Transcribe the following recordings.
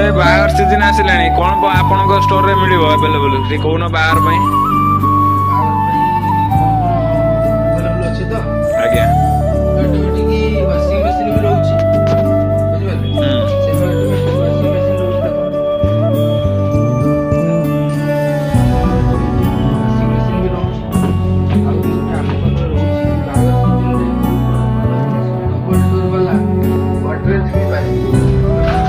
ଏବେ ବାହାଘର ସିଜନ ଆସିଲାଣି କଣ ଆପଣଙ୍କ ଷ୍ଟୋରରେ ମିଳିବ ଆଭେଲେବଲ ଟିକେ କହୁନ ବାହାଘର ପାଇଁ? अवेलेबल अच्छे तो ଆଜ୍ଞା। ऑटोमेटिक वॉशिंग मशीन भी रहउची बुझिबे ହୁଁ से ऑटोमेटिक वॉशिंग मशीन रहउची देखो वॉशिंग मशीन भी रहउची आउ जोटा हम पाखरे रहउची बागर सीजन रे डबल डोर वाला गोदरेज भी पाइबे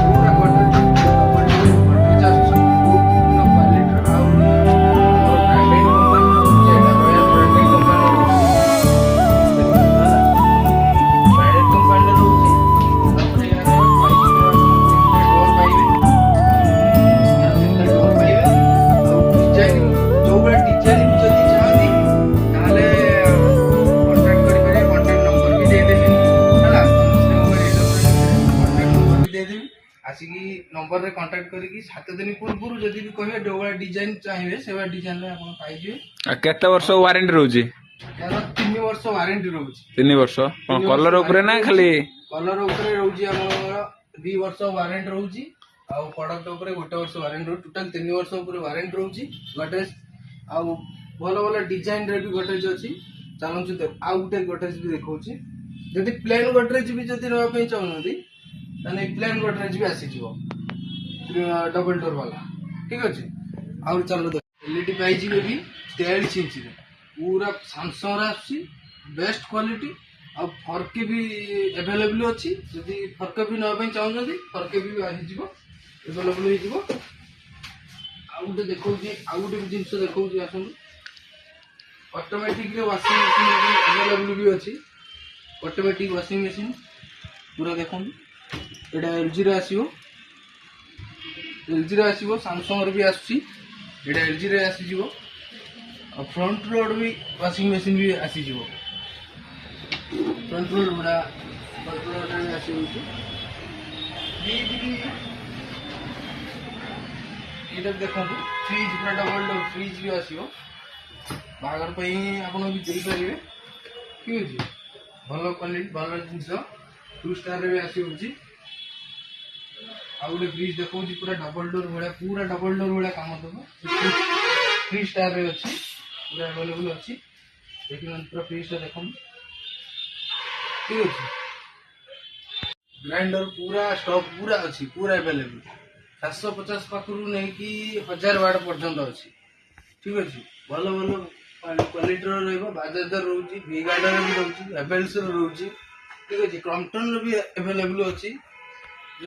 पूरा गोदरेज डबल डोर गोदरेज आसुची पूर्ण क्वालिटी आउ ब्रांडेड कंपनी रहउची एटा रॉयल ब्रांडेड कंपनी रहउची ब्रांडेड कंपनी रहउची तापरे यार पाइबे तीनटा डोर पाइबे आउ डिजाइन जो बड़ा डिजाइन जदी चाहती ताले कांटेक्ट करि पारे कांटेक्ट नंबर भी दे देबी हला कांटेक्ट नंबर भी दे देबी आसिकी नंबर रे कांटेक्ट करिकी 7 दिन पूर्व जदी भी कहे डोबा डिजाइन चाहिए सेवा डिजाइन रे आपण पाइबे କେତେ ବର୍ଷ ୱାରେଣ୍ଟି ରହୁଛି? यार 3 वर्ष वारंटी रहउची 3 ବର୍ଷ କଣ କଲର ଉପରେ ନା ଖାଲି? कलर उपरे रहउची हमर 2 वर्ष वारंटी रहउची आ प्रोडक्ट उपरे 1 वर्ष वारंटी रहउ टोटल 3 वर्ष उपरे वारंटी रहउची गटरेज आ भलो भलो डिजाइन रे भी गटरेज अछि चालंचु दे आ गुटे गटरेज भी देखौची जदी प्लेन गटरेज भी जदी रहबा पे चाहनदी तने प्लेन गटरेज भी आसी जीवो डबल डोर वाला ठीक अछि और चलो एलईडी पाइजी भी 43 इंच रे पूरा सैमसंग रा आसी बेस्ट क्वालिटी आ फरके भी अवेलेबल अछि जदी फरके भी न पे चाहनदी फरके भी आसी जीवो अवेलेबल हो जीवो आ गुटे देखौची आ गुटे भी जिंस देखौची आसन ऑटोमेटिक रे वॉशिंग मशीन अवेलेबल भी अछि ऑटोमेटिक वॉशिंग मशीन पूरा देखन एटा एलजी रे आसीबो एलजी रे आसीबो सैमसंग रे भी आसी एटा एलजी रे आसी जीवो और फ्रंट लोड भी वॉशिंग मशीन भी आसी जीवो फ्रंट लोड बड़ा फ्रंट लोड रे आसी होची फ्रिज भी एटा देखन फ्रिज पूरा डबल डोर फ्रिज भी आसीबो बागर पे आपण भी देई परिबे ठीक अछि भलो क्वालिटी भलो जिंस 2 स्टार रे भी आसी होची आ गुटे फ्रिज देखौची पूरा डबल डोर भड़ा काम दबो 3 स्टार रे अछि पूरा अवेलेबल अछि देखिन पूरा फ्रिज ता देखम ठीक अछि ग्राइंडर पूरा स्टॉक पूरा अछि पूरा अवेलेबल 750 पाखरु नै कि 1000 वाट पर्यंत अछि ठीक अछि भलो भलो क्वालिटी रो रहबो बाजाज रहउची वी गार्डन भी रहउची एवेल्स रहउची ठीक अछि क्रॉम्पटन रो भी अवेलेबल अछि